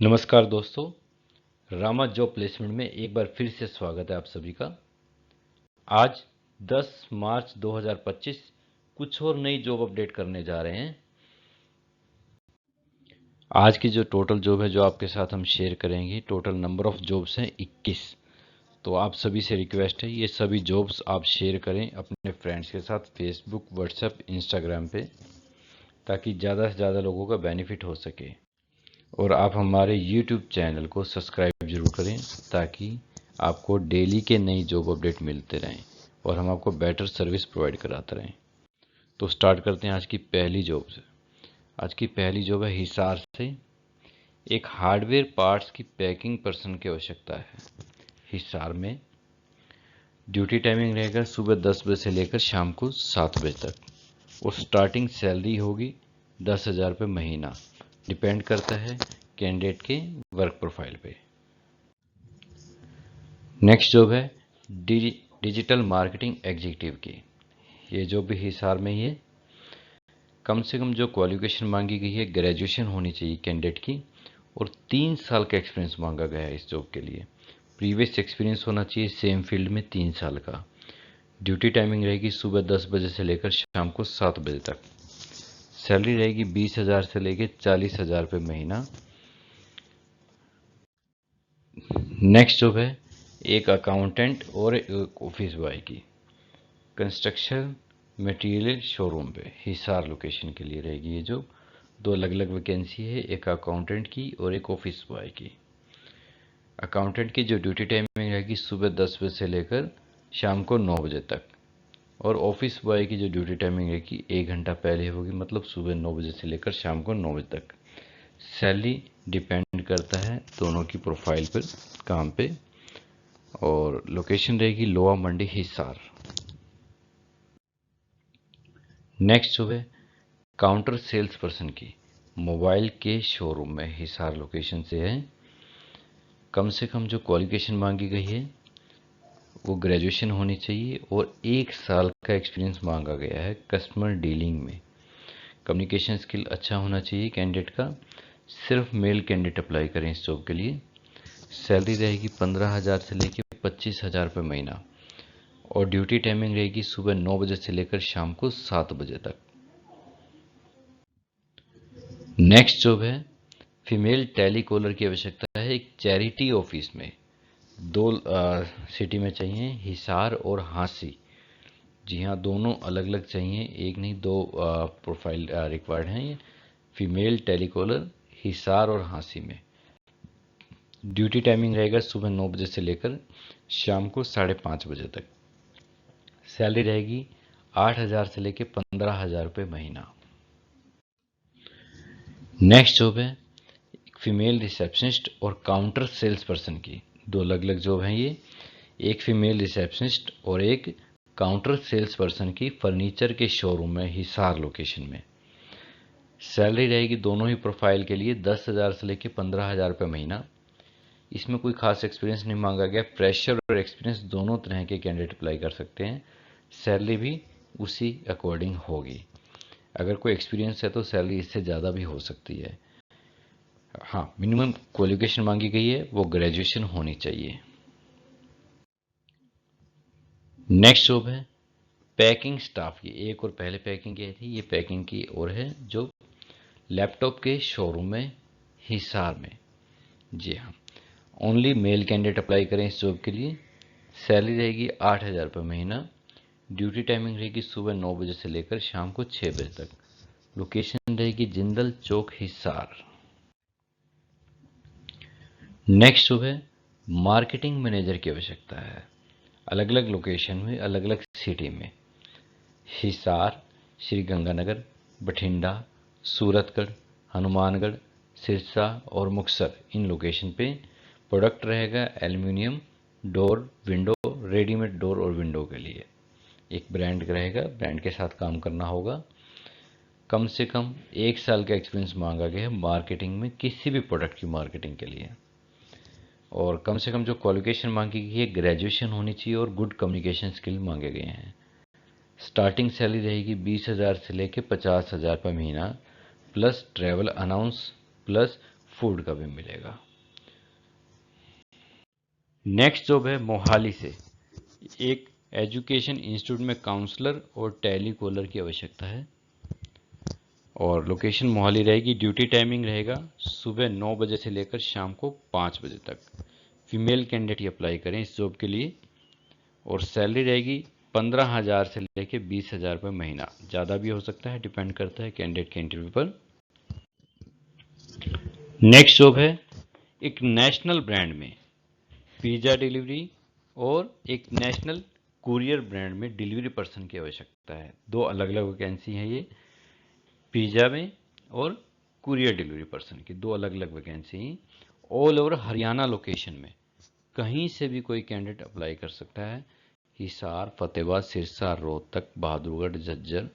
नमस्कार दोस्तों, Rama job placement में एक बार फिर से स्वागत है आप सभी का। आज 10 मार्च 2025 कुछ और नई जॉब अपडेट करने जा रहे हैं। आज की जो टोटल जॉब है जो आपके साथ हम शेयर करेंगे, टोटल नंबर ऑफ जॉब्स हैं 21। तो आप सभी से रिक्वेस्ट है ये सभी जॉब्स आप शेयर करें अपने फ्रेंड्स के साथ फेसबुक, व्हाट्सएप, इंस्टाग्राम पे, ताकि ज़्यादा से ज़्यादा लोगों का बेनिफिट हो सके। और आप हमारे यूट्यूब चैनल को सब्सक्राइब जरूर करें ताकि आपको डेली के नई जॉब अपडेट मिलते रहें और हम आपको बेटर सर्विस प्रोवाइड कराते रहें। तो स्टार्ट करते हैं आज की पहली जॉब से। आज की पहली जॉब है हिसार से। एक हार्डवेयर पार्ट्स की पैकिंग पर्सन की आवश्यकता है हिसार में। ड्यूटी टाइमिंग रहेगा सुबह 10 बजे से लेकर शाम को 7 बजे तक और स्टार्टिंग सैलरी होगी 10,000 रुपये महीना। डिपेंड करता है कैंडिडेट के वर्क प्रोफाइल पे। नेक्स्ट जॉब है डिजिटल मार्केटिंग एग्जीक्यूटिव की। ये जॉब भी हिसार में ही है। कम से कम जो क्वालिफिकेशन मांगी गई है ग्रेजुएशन होनी चाहिए कैंडिडेट की और 3 साल का एक्सपीरियंस मांगा गया है इस जॉब के लिए। प्रीवियस एक्सपीरियंस होना चाहिए सेम फील्ड में 3 साल का। ड्यूटी टाइमिंग रहेगी सुबह 10 बजे से लेकर शाम को 7 बजे तक। सैलरी रहेगी 20,000 से लेकर 40,000 रुपये महीना। नेक्स्ट जॉब है एक अकाउंटेंट और एक ऑफिस बॉय की। कंस्ट्रक्शन मटेरियल शोरूम पे हिसार लोकेशन के लिए रहेगी ये जो। दो अलग अलग वैकेंसी है, एक अकाउंटेंट की और एक ऑफिस बॉय की। अकाउंटेंट की जो ड्यूटी टाइमिंग रहेगी सुबह 10 बजे से लेकर शाम को 9 बजे तक और ऑफिस बॉय की जो ड्यूटी टाइमिंग रहेगी 1 घंटा पहले होगी, मतलब सुबह 9 बजे से लेकर शाम को 9 बजे तक। सैलरी डिपेंड करता है दोनों की प्रोफाइल पर, काम पे। और लोकेशन रहेगी लोहा मंडी हिसार। नेक्स्ट जो है काउंटर सेल्स पर्सन की, मोबाइल के शोरूम में हिसार लोकेशन से है। कम से कम जो क्वालिफिकेशन मांगी गई है वो ग्रेजुएशन होनी चाहिए और 1 साल का एक्सपीरियंस मांगा गया है कस्टमर डीलिंग में। कम्युनिकेशन स्किल अच्छा होना चाहिए कैंडिडेट का। सिर्फ मेल कैंडिडेट अप्लाई करें इस जॉब के लिए। सैलरी रहेगी 15,000 से लेकर 25,000 रुपये महीना और ड्यूटी टाइमिंग रहेगी सुबह 9 बजे से लेकर शाम को 7 बजे तक। नेक्स्ट जॉब है फीमेल टेलीकॉलर की आवश्यकता है एक चैरिटी ऑफिस में। दो सिटी में चाहिए, हिसार और हांसी। जी हाँ, दोनों अलग अलग चाहिए, एक नहीं दो प्रोफाइल रिक्वायर्ड हैं ये। फीमेल टेलीकॉलर हिसार और हांसी में। ड्यूटी टाइमिंग रहेगा सुबह 9 बजे से लेकर शाम को 5:30 बजे तक। सैलरी रहेगी 8,000 से लेकर 15,000 रुपये महीना। नेक्स्ट जॉब है फीमेल रिसेप्शनिस्ट और काउंटर सेल्स पर्सन की। दो अलग अलग जॉब हैं ये। एक फीमेल रिसेप्शनिस्ट और एक काउंटर सेल्स पर्सन की फर्नीचर के शोरूम में हिसार लोकेशन में। सैलरी रहेगी दोनों ही प्रोफाइल के लिए 10,000 से लेकर 15,000 रुपये महीना। इसमें कोई खास एक्सपीरियंस नहीं मांगा गया, फ्रेशर और एक्सपीरियंस दोनों तरह के कैंडिडेट अप्लाई कर सकते हैं। सैलरी भी उसी अकॉर्डिंग होगी। अगर कोई एक्सपीरियंस है तो सैलरी इससे ज़्यादा भी हो सकती है। हाँ, मिनिमम क्वालिफिकेशन मांगी गई है वो ग्रेजुएशन होनी चाहिए। नेक्स्ट जॉब है पैकिंग स्टाफ की। एक और पहले पैकिंग की थी, ये पैकिंग की और है जो लैपटॉप के शोरूम में हिसार में। जी हाँ, ओनली मेल कैंडिडेट अप्लाई करें इस जॉब के लिए। सैलरी रहेगी 8,000 रुपये महीना। ड्यूटी टाइमिंग रहेगी सुबह 9 बजे से लेकर शाम को 6 बजे तक। लोकेशन रहेगी जिंदल चौक हिसार। नेक्स्ट जो है मार्केटिंग मैनेजर की आवश्यकता है, अलग अलग लोकेशन में, अलग अलग सिटी में। हिसार, श्री गंगानगर, बठिंडा, सूरतगढ़, हनुमानगढ़, सिरसा और मुक्तसर, इन लोकेशन पे। प्रोडक्ट रहेगा aluminium door window, readymade door और विंडो के लिए। एक ब्रांड रहेगा, ब्रांड के साथ काम करना होगा। कम से कम 1 साल का एक्सपीरियंस मांगा गया है मार्केटिंग में, किसी भी प्रोडक्ट की मार्केटिंग के लिए। और कम से कम जो क्वालिफिकेशन मांगी गई है ग्रेजुएशन होनी चाहिए और गुड कम्युनिकेशन स्किल मांगे गए हैं। स्टार्टिंग सैलरी रहेगी 20,000 से लेकर 50,000 रुपये महीना plus travel announce plus food का भी मिलेगा। नेक्स्ट जॉब है मोहाली से, एक एजुकेशन इंस्टीट्यूट में काउंसलर और टेली कॉलर की आवश्यकता है और लोकेशन मोहाली रहेगी। ड्यूटी टाइमिंग रहेगा सुबह 9 बजे से लेकर शाम को 5 बजे तक। फीमेल कैंडिडेट ही अप्लाई करें इस जॉब के लिए और सैलरी रहेगी 15,000 से लेकर 20,000 रुपये महीना, ज़्यादा भी हो सकता है, डिपेंड करता है कैंडिडेट के इंटरव्यू पर। नेक्स्ट जॉब है एक नेशनल ब्रांड में पिज़्ज़ा डिलीवरी और एक नेशनल कुरियर ब्रांड में डिलीवरी पर्सन की आवश्यकता है। दो अलग अलग वैकेंसी है ये, पिज़्ज़ा में और कुरियर डिलीवरी पर्सन की दो अलग अलग vacancy. All over Haryana location में कहीं से भी कोई कैंडिडेट अप्लाई कर सकता है। हिसार, फतेहाबाद, सिरसा, रोहतक, बहादुरगढ़, झज्जर,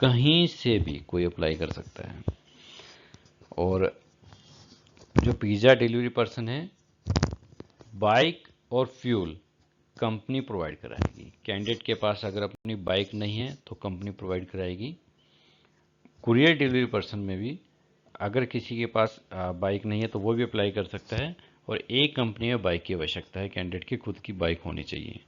कहीं से भी कोई अप्लाई कर सकता है। और जो पिज़्ज़ा डिलीवरी पर्सन है, बाइक और फ्यूल कंपनी प्रोवाइड कराएगी। कैंडिडेट के पास अगर अपनी बाइक नहीं है तो कंपनी प्रोवाइड कराएगी। कुरियर डिलीवरी पर्सन में भी अगर किसी के पास बाइक नहीं है तो वो भी अप्लाई कर सकता है और एक कंपनी में बाइक की आवश्यकता है, कैंडिडेट की खुद की बाइक होनी चाहिए।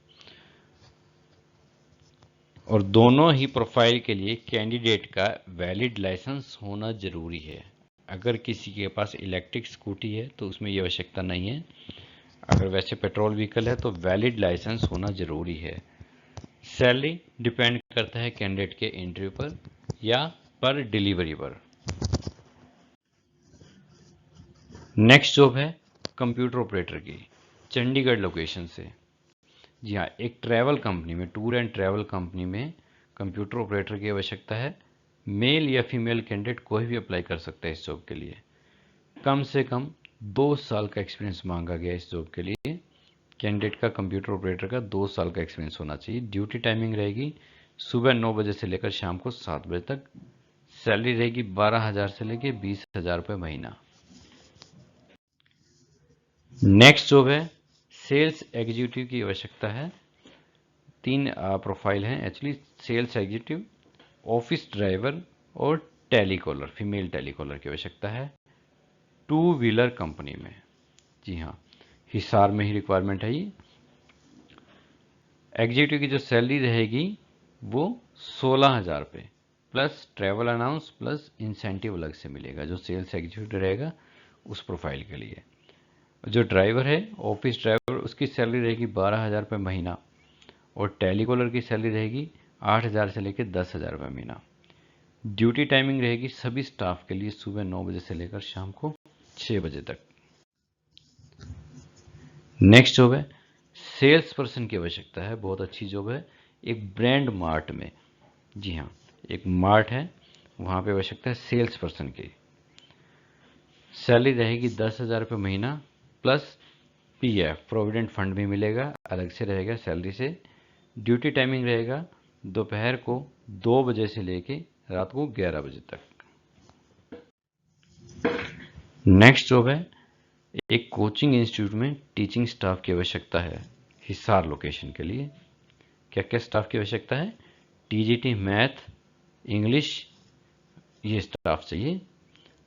और दोनों ही प्रोफाइल के लिए कैंडिडेट का वैलिड लाइसेंस होना जरूरी है। अगर किसी के पास इलेक्ट्रिक स्कूटी है तो उसमें ये आवश्यकता नहीं है, अगर वैसे पेट्रोल व्हीकल है तो वैलिड लाइसेंस होना जरूरी है। सैलरी डिपेंड करता है कैंडिडेट के इंटरव्यू पर या पर डिलीवरी पर। नेक्स्ट जॉब है कंप्यूटर ऑपरेटर की, चंडीगढ़ लोकेशन से। जी हाँ, एक ट्रैवल कंपनी में, टूर एंड ट्रैवल कंपनी में कंप्यूटर ऑपरेटर की आवश्यकता है। मेल या फीमेल कैंडिडेट कोई भी अप्लाई कर सकता है इस जॉब के लिए। कम से कम 2 साल का एक्सपीरियंस मांगा गया इस जॉब के लिए। कैंडिडेट का कंप्यूटर ऑपरेटर का 2 साल का एक्सपीरियंस होना चाहिए। ड्यूटी टाइमिंग रहेगी सुबह 9 बजे से लेकर शाम को 7 बजे तक। सैलरी रहेगी 12,000 से लेकर 20,000 रुपये महीना। नेक्स्ट जॉब है सेल्स एग्जीक्यूटिव की आवश्यकता है। 3 प्रोफाइल हैं actually, sales executive, office driver और टेलीकॉलर, फीमेल टेलीकॉलर की आवश्यकता है 2 व्हीलर कंपनी में। जी हाँ, हिसार में ही रिक्वायरमेंट है ये। एग्जीक्यूटिव की जो सैलरी रहेगी वो 16,000 रुपये plus travel allowance plus incentive अलग से मिलेगा, जो सेल्स एग्जीक्यूटिव रहेगा उस प्रोफाइल के लिए। जो ड्राइवर है, ऑफिस ड्राइवर, उसकी सैलरी रहेगी 12,000 रुपये महीना और टेलीकॉलर की सैलरी रहेगी 8,000 से लेकर 10,000 रुपये महीना। ड्यूटी टाइमिंग रहेगी सभी स्टाफ के लिए सुबह 9 बजे से लेकर शाम को 6 बजे तक। नेक्स्ट जॉब है सेल्स पर्सन की आवश्यकता है, बहुत अच्छी जॉब है, एक ब्रांड मार्ट में। जी हाँ, एक मार्ट है, वहाँ पे आवश्यकता है सेल्स पर्सन की। सैलरी रहेगी 10,000 रुपये महीना प्लस पीएफ प्रोविडेंट फंड भी मिलेगा, अलग से रहेगा सैलरी से। ड्यूटी टाइमिंग रहेगा दोपहर को 2 बजे से लेके रात को 11 बजे तक। नेक्स्ट जॉब है एक कोचिंग इंस्टीट्यूट में टीचिंग स्टाफ की आवश्यकता है हिसार लोकेशन के लिए। क्या क्या स्टाफ की आवश्यकता है? टीजीटी मैथ, इंग्लिश, ये स्टाफ चाहिए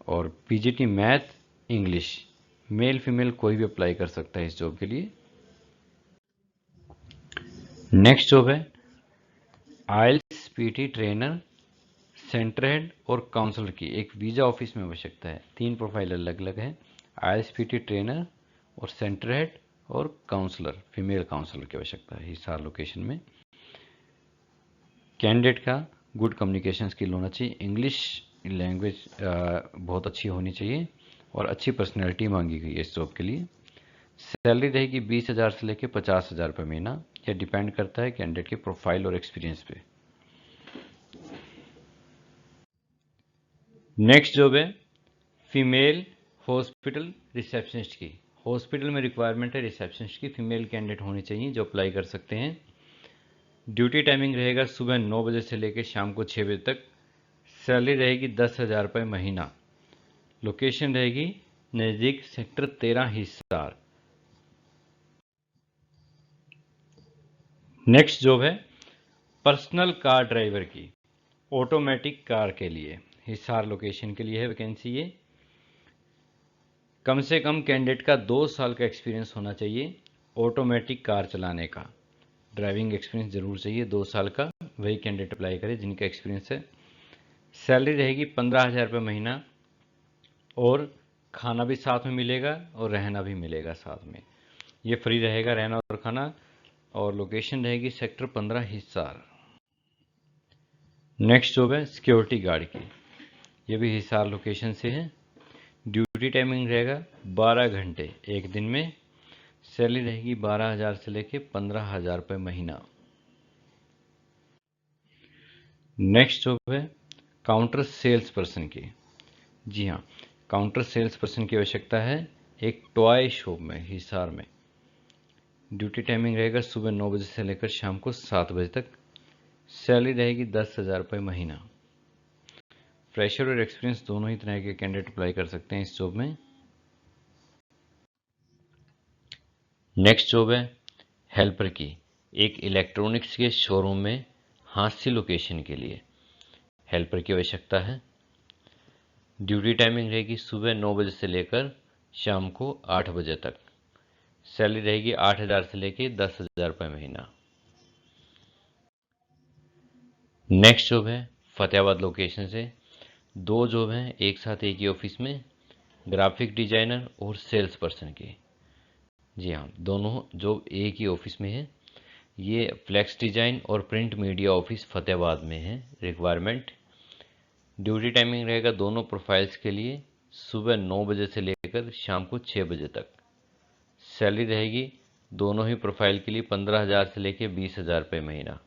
और PGT math, English, male female कोई भी अप्लाई कर सकता है इस जॉब के लिए। नेक्स्ट जॉब है आइल्स पीटी ट्रेनर, सेंटर हेड और काउंसलर की, एक वीज़ा ऑफिस में आवश्यकता है। 3 प्रोफाइल अलग अलग है, आइल्स पीटी ट्रेनर और सेंटर हेड और काउंसलर, फीमेल काउंसलर की आवश्यकता है हिसार लोकेशन में। कैंडिडेट का गुड कम्युनिकेशन स्किल होना चाहिए, इंग्लिश लैंग्वेज बहुत अच्छी होनी चाहिए और अच्छी पर्सनैलिटी मांगी गई है इस जॉब के लिए। सैलरी रहेगी 20,000 से लेकर 50,000 रुपये महीना, यह डिपेंड करता है कैंडिडेट के प्रोफाइल और एक्सपीरियंस पे। नेक्स्ट जॉब है फीमेल हॉस्पिटल रिसेप्शनिस्ट की। हॉस्पिटल में रिक्वायरमेंट है रिसेप्शनिस्ट की, फीमेल कैंडिडेट होनी चाहिए जो अप्लाई कर सकते हैं। ड्यूटी टाइमिंग रहेगा सुबह 9 बजे से लेकर शाम को 6 बजे तक। सैलरी रहेगी 10,000 रुपये महीना। लोकेशन रहेगी नज़दीक सेक्टर 13 हिसार। नेक्स्ट जॉब है पर्सनल कार ड्राइवर की, ऑटोमेटिक कार के लिए, हिसार लोकेशन के लिए है वैकेंसी ये। कम से कम कैंडिडेट का 2 साल का एक्सपीरियंस होना चाहिए ऑटोमेटिक कार चलाने का। ड्राइविंग एक्सपीरियंस जरूर चाहिए 2 साल का, वही कैंडिडेट अप्लाई करे जिनका एक्सपीरियंस है। सैलरी रहेगी 15,000 रुपये महीना, और खाना भी साथ में मिलेगा और रहना भी मिलेगा साथ में। ये फ्री रहेगा रहना और खाना, और लोकेशन रहेगी सेक्टर 15 हिसार। नेक्स्ट जॉब है सिक्योरिटी गार्ड की, ये भी हिसार लोकेशन से है। ड्यूटी टाइमिंग रहेगा 12 घंटे एक दिन में। सैलरी रहेगी 12,000 से लेके 15,000 रुपये महीना। नेक्स्ट जॉब है काउंटर सेल्स पर्सन की। जी हाँ, काउंटर सेल्स पर्सन की आवश्यकता है एक टॉय शॉप में हिसार में। ड्यूटी टाइमिंग रहेगा सुबह 9 बजे से लेकर शाम को 7 बजे तक। सैलरी रहेगी 10,000 रुपये महीना। फ्रेशर और एक्सपीरियंस दोनों ही तरह के कैंडिडेट अप्लाई कर सकते हैं इस जॉब में। नेक्स्ट जॉब है हेल्पर की, एक इलेक्ट्रॉनिक्स के शोरूम में हांसी लोकेशन के लिए हेल्पर की आवश्यकता है। ड्यूटी टाइमिंग रहेगी सुबह 9 बजे से लेकर शाम को 8 बजे तक। सैलरी रहेगी 8,000 से लेकर 10,000 रुपये महीना। नेक्स्ट जॉब है फतेहाबाद लोकेशन से। 2 जॉब हैं एक साथ एक ही ऑफिस में, ग्राफिक डिजाइनर और सेल्स पर्सन की। जी हाँ, दोनों जॉब एक ही ऑफिस में है। ये फ्लेक्स डिजाइन और प्रिंट मीडिया ऑफिस फतेहाबाद में है रिक्वायरमेंट। ड्यूटी टाइमिंग रहेगा दोनों प्रोफाइल्स के लिए सुबह 9 बजे से लेकर शाम को 6 बजे तक। सैलरी रहेगी दोनों ही प्रोफाइल के लिए 15,000 से लेकर 20,000 रुपये महीना।